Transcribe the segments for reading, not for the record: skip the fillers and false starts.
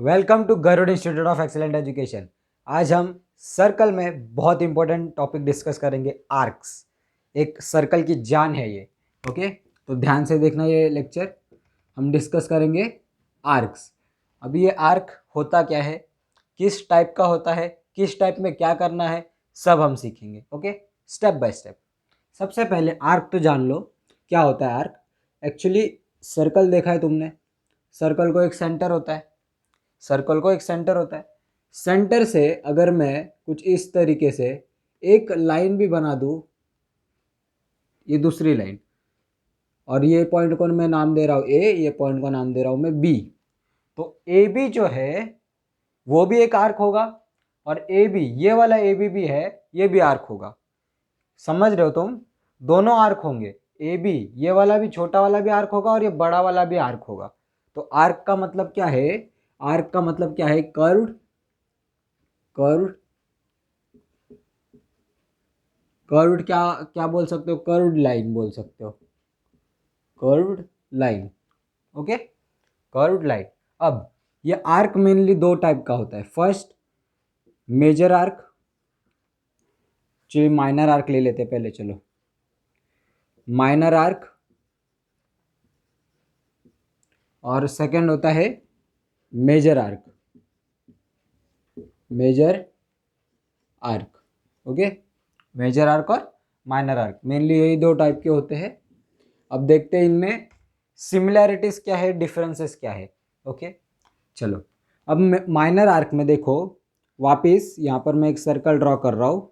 Welcome to Garud institute of excellent education. आज हम circle में बहुत इंपॉर्टेंट टॉपिक डिस्कस करेंगे, आर्क्स। एक सर्कल की जान है ये। ओके, तो ध्यान से देखना ये लेक्चर। हम डिस्कस करेंगे आर्क्स। अभी ये आर्क होता क्या है, किस टाइप का होता है, किस टाइप में क्या करना है, सब हम सीखेंगे। Okay, step by step. सबसे पहले आर्क तो जान लो क्या होता है। आर्क एक्चुअली सर्कल देखा है तुमने, सर्कल को एक सेंटर होता है। सेंटर से अगर मैं कुछ इस तरीके से एक लाइन भी बना दूं, ये दूसरी लाइन, और ये पॉइंट को मैं नाम दे रहा हूँ ए, ये पॉइंट को नाम दे रहा हूँ मैं बी, तो ए बी जो है वो भी एक आर्क होगा, और ए बी, ये वाला ए बी भी है, ये भी आर्क होगा। समझ रहे हो तुम? दोनों आर्क होंगे। ए बी, ये वाला भी, छोटा वाला भी आर्क होगा और ये बड़ा वाला भी आर्क होगा। तो आर्क का मतलब क्या है? आर्क का मतलब क्या है? कर्व्ड, कर्व्ड, कर्व्ड क्या क्या बोल सकते हो? कर्व्ड लाइन बोल सकते हो, curved line. Okay, curved line. अब ये आर्क मेनली दो टाइप का होता है। फर्स्ट मेजर आर्क, चलिए माइनर आर्क ले लेते हैं पहले। चलो, माइनर आर्क, और सेकंड होता है major arc, major arc. Okay, major arc और माइनर आर्क, मेनली यही दो टाइप के होते हैं। अब देखते हैं इनमें सिमिलैरिटीज क्या है, डिफरेंसेस क्या है। ओके, चलो। अब माइनर आर्क में देखो, वापस यहाँ पर मैं एक सर्कल ड्रॉ कर रहा हूँ।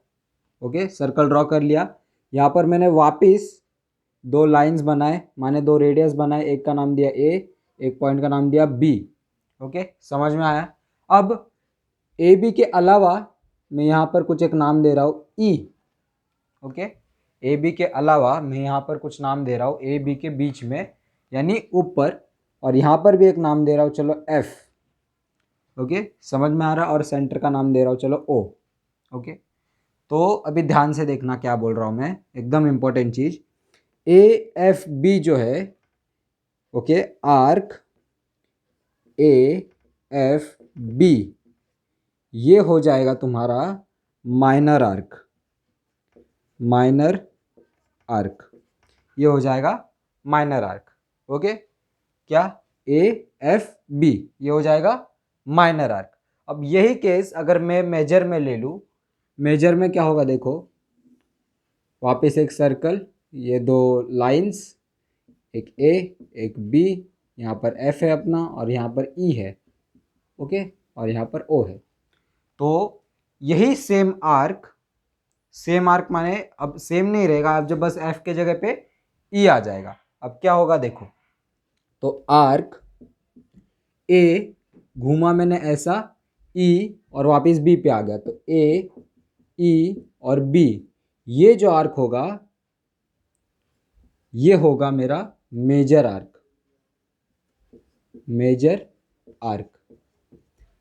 ओके, सर्कल ड्रॉ कर लिया। यहाँ पर मैंने वापस दो लाइंस बनाए, माने दो रेडियस बनाए, एक का नाम दिया ए, एक पॉइंट का नाम दिया बी। ओके, समझ में आया? अब ए बी के अलावा मैं यहाँ पर कुछ एक नाम दे रहा हूँ ई। ओके, ए बी के अलावा मैं यहाँ पर कुछ नाम दे रहा हूँ ए बी के बीच में, यानी ऊपर, और यहाँ पर भी एक नाम दे रहा हूँ, चलो एफ। ओके, समझ में आ रहा? और सेंटर का नाम दे रहा हूँ, चलो ओ। ओके, तो अभी ध्यान से देखना क्या बोल रहा हूँ मैं, एकदम इंपॉर्टेंट चीज। ए एफ बी जो है, okay, arc A F B, ये हो जाएगा तुम्हारा माइनर आर्क, माइनर आर्क, ये हो जाएगा माइनर आर्क। ओके, क्या? ए एफ बी, ये हो जाएगा माइनर आर्क। अब यही केस अगर मैं मेजर में ले लूँ, मेजर में क्या होगा देखो, वापस एक सर्कल, ये दो लाइंस, एक ए एक बी, यहाँ पर एफ है अपना, और यहाँ पर ई है। ओके, और यहाँ पर ओ है। तो यही सेम आर्क, सेम आर्क माने अब सेम नहीं रहेगा, अब जब बस एफ के जगह पे ई आ जाएगा। अब क्या होगा देखो, तो आर्क ए घूमा मैंने ऐसा, ई और वापस बी पे आ गया, तो ए ई और बी, ये जो आर्क होगा ये होगा मेरा मेजर आर्क, मेजर आर्क।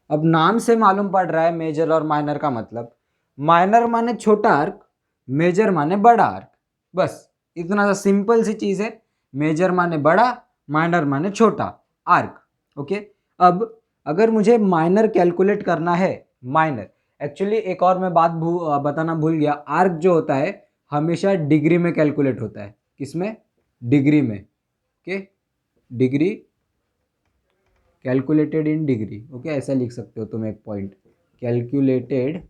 अब नाम से मालूम पड़ रहा है मेजर और माइनर का मतलब। माइनर माने छोटा आर्क, मेजर माने बड़ा आर्क। बस इतना सा सिंपल सी चीज है। मेजर माने बड़ा, माइनर माने छोटा आर्क। ओके, अब अगर मुझे माइनर कैलकुलेट करना है, माइनर एक्चुअली एक और मैं बात बताना भूल गया, आर्क जो होता है हमेशा डिग्री में कैलकुलेट होता है। किसमें? डिग्री में। Okay, degree, calculated in degree. Okay, ऐसा लिख सकते हो तुम एक point, calculated,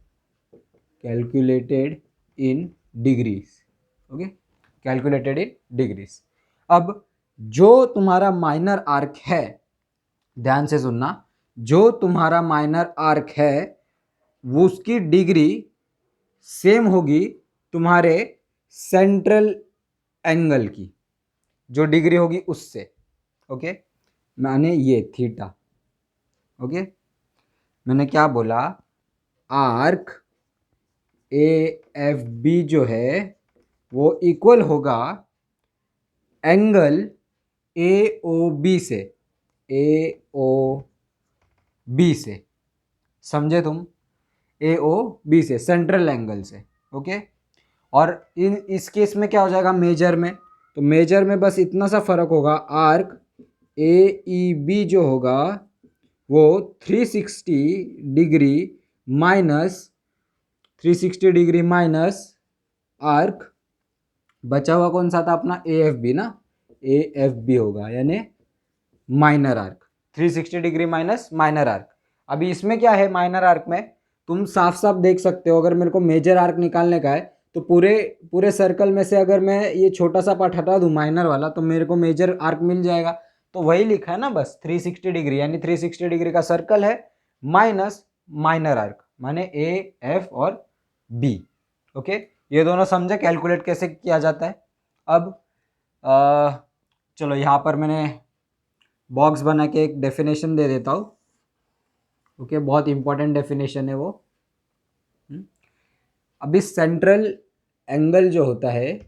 calculated in degrees. Okay, calculated in degrees. अब जो तुम्हारा माइनर आर्क है, ध्यान से सुनना, जो तुम्हारा माइनर आर्क है वो उसकी डिग्री सेम होगी तुम्हारे सेंट्रल एंगल की, जो डिग्री होगी उससे। ओके, माने ये थीटा। ओके, मैंने क्या बोला? आर्क ए एफ बी जो है वो इक्वल होगा एंगल ए ओ बी से, ए ओ बी से। समझे तुम? ए ओ बी से, सेंट्रल एंगल से। ओके, और इस केस में क्या हो जाएगा मेजर में? तो मेजर में बस इतना सा फर्क होगा, आर्क ए ई बी जो होगा वो 360 डिग्री माइनस आर्क, बचा हुआ कौन सा था अपना ए एफ बी ना, ए एफ बी होगा यानी minor arc, 360 degree minus minor arc. अभी इसमें क्या है, माइनर आर्क में तुम साफ साफ देख सकते हो, अगर मेरे को मेजर आर्क निकालने का है तो पूरे पूरे सर्कल में से अगर मैं ये छोटा सा पार्ट हटा दूं माइनर वाला, तो मेरे को मेजर आर्क मिल जाएगा। तो वही लिखा है ना बस, 360 डिग्री, यानी 360 डिग्री का सर्कल है माइनस माइनर आर्क, माने ए एफ और बी। ओके, ये दोनों समझे कैलकुलेट कैसे किया जाता है। अब चलो यहाँ पर मैंने बॉक्स बना के एक डेफिनेशन दे देता हूँ। ओके, बहुत इंपॉर्टेंट डेफिनेशन है वो। अभी सेंट्रल एंगल जो होता है,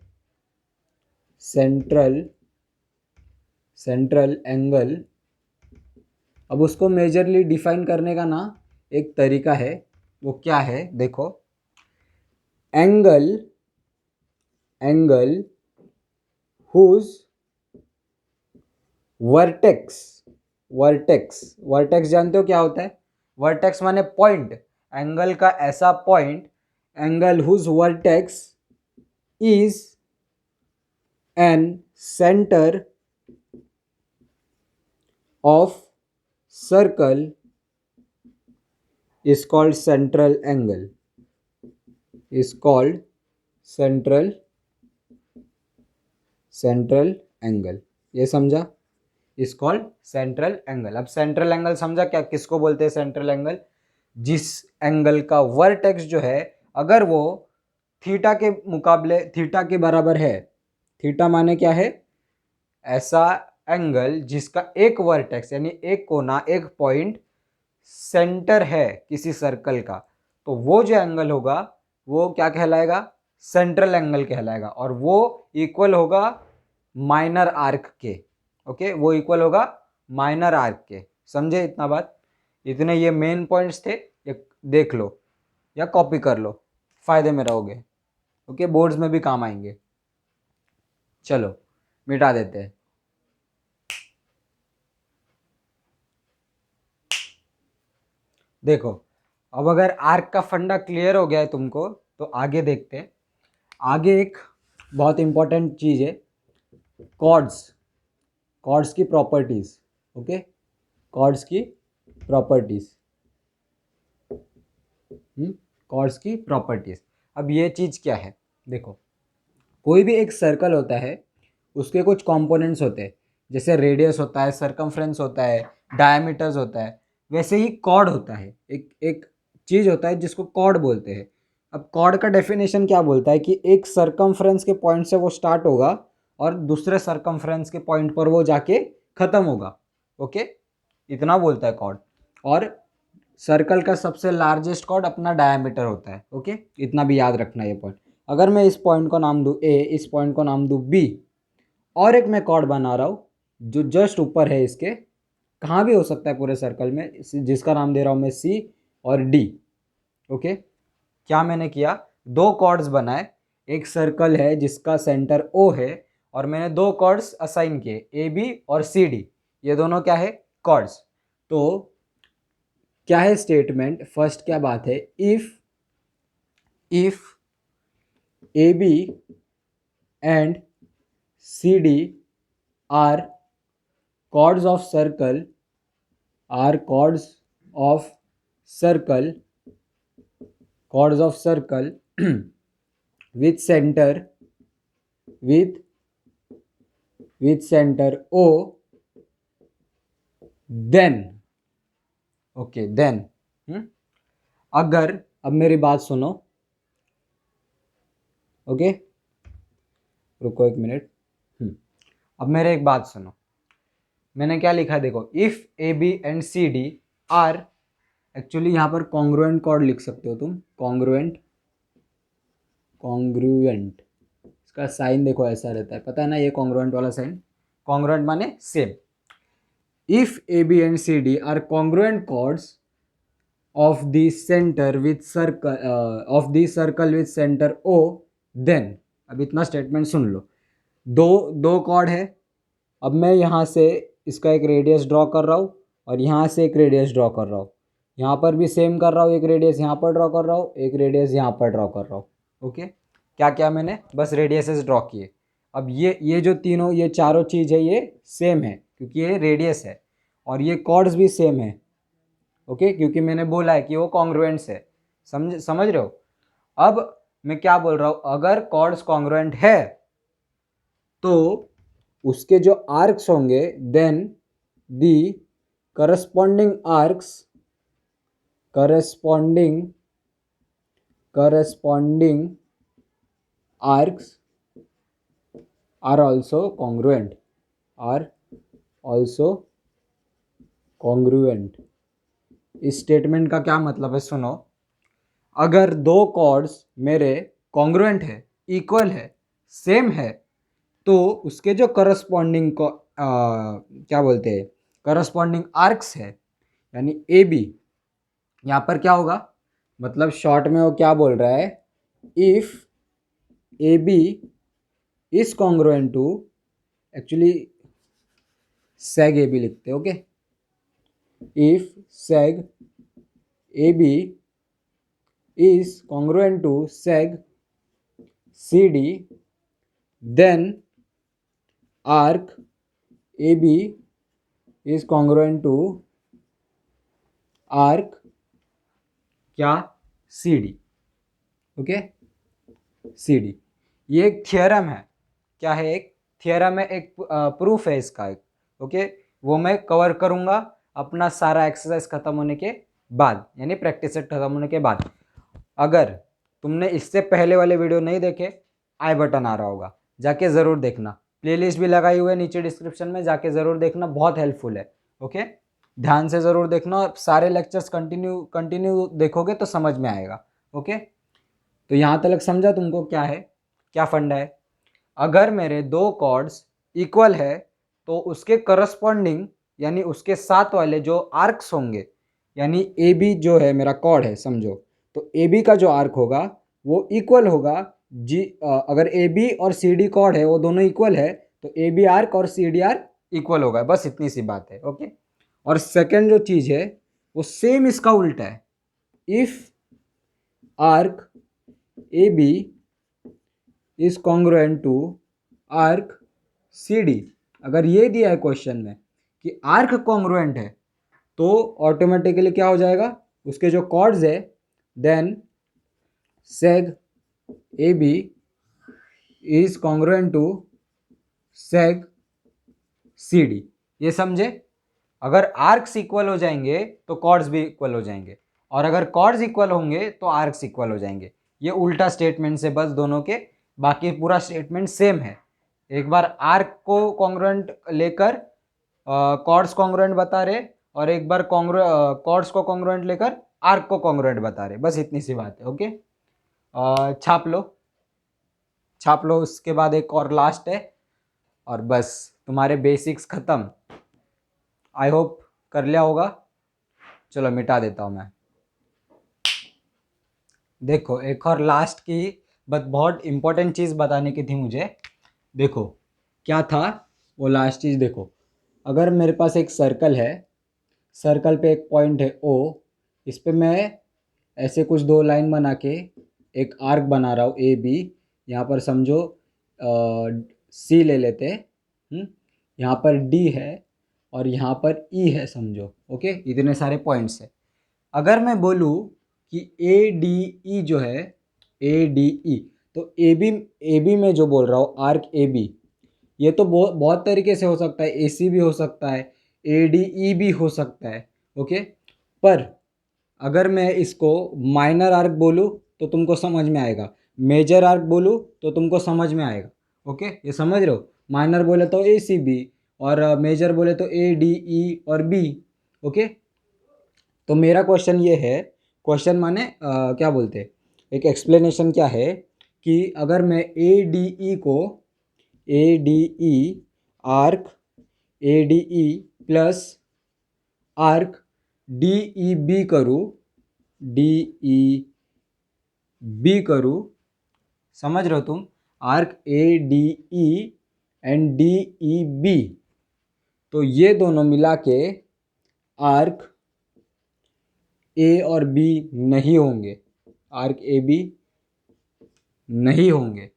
सेंट्रल एंगल, अब उसको मेजरली डिफाइन करने का ना एक तरीका है, वो क्या है देखो, एंगल हुज वर्टेक्स जानते हो क्या होता है, वर्टेक्स माने पॉइंट, एंगल का ऐसा point, angle whose vertex is an centre of circle is called central angle, is called central angle। ये समझा, is called central angle। अब सेंट्रल एंगल समझा क्या, किसको बोलते हैं सेंट्रल एंगल, जिस एंगल का वर्टेक्स जो है अगर वो थीटा के मुकाबले थीटा के बराबर है, थीटा माने क्या है, ऐसा एंगल जिसका एक वर्टेक्स यानी एक कोना, एक पॉइंट सेंटर है किसी सर्कल का, तो वो जो एंगल होगा वो क्या कहलाएगा, सेंट्रल एंगल कहलाएगा, और वो इक्वल होगा माइनर आर्क के। ओके, वो इक्वल होगा माइनर आर्क के। समझे इतना बात, इतने ये मेन पॉइंट्स थे, ये देख लो या कॉपी कर लो, फायदे में रहोगे। ओके, बोर्ड्स में भी काम आएंगे। चलो मिटा देते हैं। देखो, अब अगर आर्क का फंडा क्लियर हो गया है तुमको, तो आगे देखते हैं। आगे एक बहुत इंपॉर्टेंट चीज़ है, कॉर्ड्स की प्रॉपर्टीज। ओके, कॉर्ड्स की प्रॉपर्टीज, कॉर्ड्स की प्रॉपर्टीज। अब ये चीज़ क्या है, देखो कोई भी एक सर्कल होता है, उसके कुछ कंपोनेंट्स होते हैं, जैसे रेडियस होता है, सरकमफ्रेंस होता है, डायमीटर्स होता है, वैसे ही कॉर्ड होता है, एक चीज़ होता है जिसको कॉर्ड बोलते हैं। अब कॉर्ड का डेफिनेशन क्या बोलता है कि एक सरकमफ्रेंस के पॉइंट से वो स्टार्ट होगा और दूसरे सरकमफ्रेंस के पॉइंट पर वो जाके ख़त्म होगा। ओके, इतना बोलता है कॉर्ड। और सर्कल का सबसे लार्जेस्ट कॉर्ड अपना डायमीटर होता है। ओके, इतना भी याद रखना ये पॉइंट। अगर मैं इस पॉइंट को नाम दूँ ए, इस पॉइंट को नाम दूँ बी, और एक मैं कॉर्ड बना रहा हूँ जो जस्ट ऊपर है इसके, कहाँ भी हो सकता है पूरे सर्कल में, जिसका नाम दे रहा हूँ मैं सी और डी। ओके, क्या मैंने किया, दो कॉर्ड्स बनाए, एक सर्कल है जिसका सेंटर ओ है, और मैंने दो कॉर्ड्स असाइन किए, ए बी और सी डी, ये दोनों क्या है, कॉर्ड्स। तो क्या है स्टेटमेंट, फर्स्ट क्या बात है, if A B and C D are chords of circle, are chords of circle with center O, then okay, then अगर, अब मेरी बात सुनो, ओके रुको एक मिनट, अब मेरे एक बात सुनो, मैंने क्या लिखा है देखो, if A B and C D are, actually यहाँ पर कॉन्ग्रुएंट कॉर्ड लिख सकते हो तुम, कॉन्ग्रुएंट, इसका साइन देखो ऐसा रहता है, पता है ना, ये कॉन्ग्रुएंट वाला साइन, कॉन्ग्रुएंट माने same. If A B and C D are congruent chords of the centre with circle with centre O, then, अब इतना स्टेटमेंट सुन लो, दो कॉर्ड है, अब मैं यहाँ से इसका एक रेडियस ड्रॉ कर रहा हूँ और यहाँ से एक रेडियस ड्रॉ कर रहा हूँ, यहाँ पर भी सेम कर रहा हूँ, एक रेडियस यहाँ पर ड्रॉ कर रहा हूँ, एक रेडियस यहाँ पर ड्रॉ कर रहा हूँ। ओके, क्या क्या मैंने बस रेडियसेस ड्रॉ किए। अब ये जो तीनों ये चारों चीज़ है ये सेम है क्योंकि ये रेडियस है, और ये कॉर्ड्स भी सेम है। ओके, क्योंकि मैंने बोला है कि वो कॉन्ग्रुएंट्स है। समझ रहे हो? अब मैं क्या बोल रहा हूँ, अगर कॉर्ड्स कॉन्ग्रुएंट है तो उसके जो आर्क्स होंगे then the corresponding arcs are also congruent। इस स्टेटमेंट का क्या मतलब है, सुनो। अगर दो कॉर्ड्स मेरे कॉन्ग्रुएंट है, इक्वल है, सेम है, तो उसके जो करस्पॉन्डिंग को क्या बोलते हैं, करस्पॉन्डिंग आर्क्स है यानी ए बी, यहाँ पर क्या होगा, मतलब शॉर्ट में वो क्या बोल रहा है, if A B is congruent to, actually seg A B लिखते हैं। Okay, if seg A B is congruent to seg CD, then arc AB is congruent to arc क्या CD। ओके, CD ये एक थियरम है। क्या है? एक theorem है, एक प्रूफ है इसका एक। ओके, वो मैं कवर करूंगा अपना सारा एक्सरसाइज खत्म होने के बाद, यानी प्रैक्टिस सेट खत्म होने के बाद। अगर तुमने इससे पहले वाले वीडियो नहीं देखे, आई बटन आ रहा होगा, जाके ज़रूर देखना। प्लेलिस्ट भी लगाई हुई है नीचे डिस्क्रिप्शन में, जाके ज़रूर देखना, बहुत हेल्पफुल है। ओके, ध्यान से ज़रूर देखना, सारे लेक्चर्स कंटिन्यू देखोगे तो समझ में आएगा। ओके, तो यहाँ तक समझा तुमको क्या है, क्या फंडा है। अगर मेरे दो कॉर्ड्स इक्वल है तो उसके करस्पॉन्डिंग यानी उसके साथ वाले जो आर्क्स होंगे, यानी ए बी जो है मेरा कॉर्ड है समझो, तो ए बी का जो आर्क होगा वो इक्वल होगा जी। अगर ए बी और सी डी कॉर्ड है, वो दोनों इक्वल है, तो ए बी आर्क और सी डी आर्क इक्वल होगा, बस इतनी सी बात है। ओके, और सेकंड जो चीज़ है वो सेम इसका उल्टा है। If arc A B is congruent to arc C D, अगर ये दिया है क्वेश्चन में कि आर्क कॉन्ग्रुएंट है, तो ऑटोमेटिकली क्या हो जाएगा, उसके जो कॉर्ड्स है then seg A B is congruent to seg C D. ये समझे? अगर आर्क्स इक्वल हो जाएंगे तो कॉर्ड्स भी इक्वल हो जाएंगे, और अगर कॉर्ड्स इक्वल होंगे तो आर्क्स इक्वल हो जाएंगे। ये उल्टा स्टेटमेंट से बस दोनों के, बाकी पूरा स्टेटमेंट सेम है। एक बार आर्क को कॉन्ग्रुएंट लेकर कॉर्ड्स कॉन्ग्रुएंट बता रहे, और एक बार कॉर्ड्स को कॉन्ग्रुएंट लेकर आर्क को कॉन्ग्रुएंट बता रहे, बस इतनी सी बात है। ओके, छाप लो, उसके बाद एक और लास्ट है और बस तुम्हारे बेसिक्स खत्म। आई होप कर लिया होगा। चलो मिटा देता हूँ मैं। देखो, एक और लास्ट की बट बहुत इंपॉर्टेंट चीज़ बताने की थी मुझे। देखो क्या था वो लास्ट चीज़। देखो, अगर मेरे पास एक सर्कल है, सर्कल पे एक पॉइंट है ओ, इस पे मैं ऐसे कुछ दो लाइन बना के एक आर्क बना रहा हूँ ए बी। यहाँ पर समझो सी ले लेते हैं, यहाँ पर डी है और यहाँ पर ई है समझो। ओके, इतने सारे पॉइंट्स है। अगर मैं बोलूँ कि ए डी ई जो है, ए डी ई, तो ए बी में जो बोल रहा हूँ आर्क ए बी, ये तो बहुत तरीके से हो सकता है। ए सी भी हो सकता है, ए डी ई भी हो सकता है। ओके, पर अगर मैं इसको माइनर आर्क बोलूँ तो तुमको समझ में आएगा, मेजर आर्क बोलूँ तो तुमको समझ में आएगा। ओके, ये समझ रहे हो? माइनर बोले तो ए सी बी, और मेजर बोले तो ए डी ई और बी। ओके, तो मेरा क्वेश्चन ये है, क्वेश्चन माने क्या बोलते हैं, एक एक्सप्लेनेशन क्या है कि अगर मैं ए डी ई को A D E arc A D E plus arc D E B करूँ, डी ई बी करूँ, समझ रहे हो तुम? Arc A D E and D E B, तो ये दोनों मिला के आर्क ए और बी नहीं होंगे, आर्क ए बी नहीं होंगे।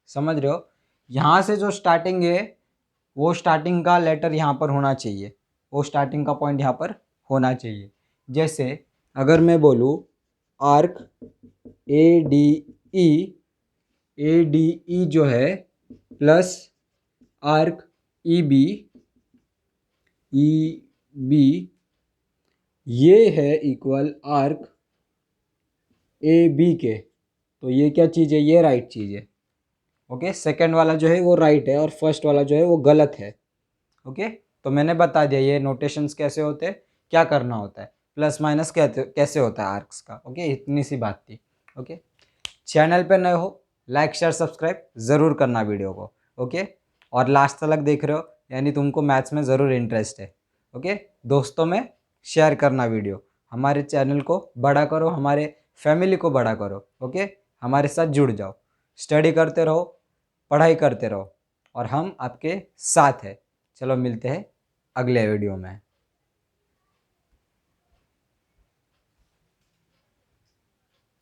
समझ रहे हो? यहाँ से जो स्टार्टिंग है वो स्टार्टिंग का लेटर यहाँ पर होना चाहिए, वो स्टार्टिंग का पॉइंट यहाँ पर होना चाहिए। जैसे अगर मैं बोलूँ आर्क ए डी ई जो है प्लस आर्क ई बी ये है इक्वल आर्क ए बी के, तो ये क्या चीज़ है? ये राइट चीज़ है। ओके, सेकंड वाला जो है वो राइट है और फर्स्ट वाला जो है वो गलत है। ओके, तो मैंने बता दिया ये नोटेशंस कैसे होते हैं, क्या करना होता है, प्लस माइनस कैसे होता है आर्क्स का। ओके, इतनी सी बात थी। ओके, चैनल पे नए हो लाइक शेयर सब्सक्राइब ज़रूर करना वीडियो को। ओके, और लास्ट तक देख रहे हो यानी तुमको मैथ्स में ज़रूर इंटरेस्ट है। ओके, दोस्तों में शेयर करना वीडियो, हमारे चैनल को बड़ा करो, हमारे फैमिली को बड़ा करो। ओके, हमारे साथ जुड़ जाओ, स्टडी करते रहो, पढ़ाई करते रहो और हम आपके साथ हैं। चलो मिलते हैं अगले वीडियो में।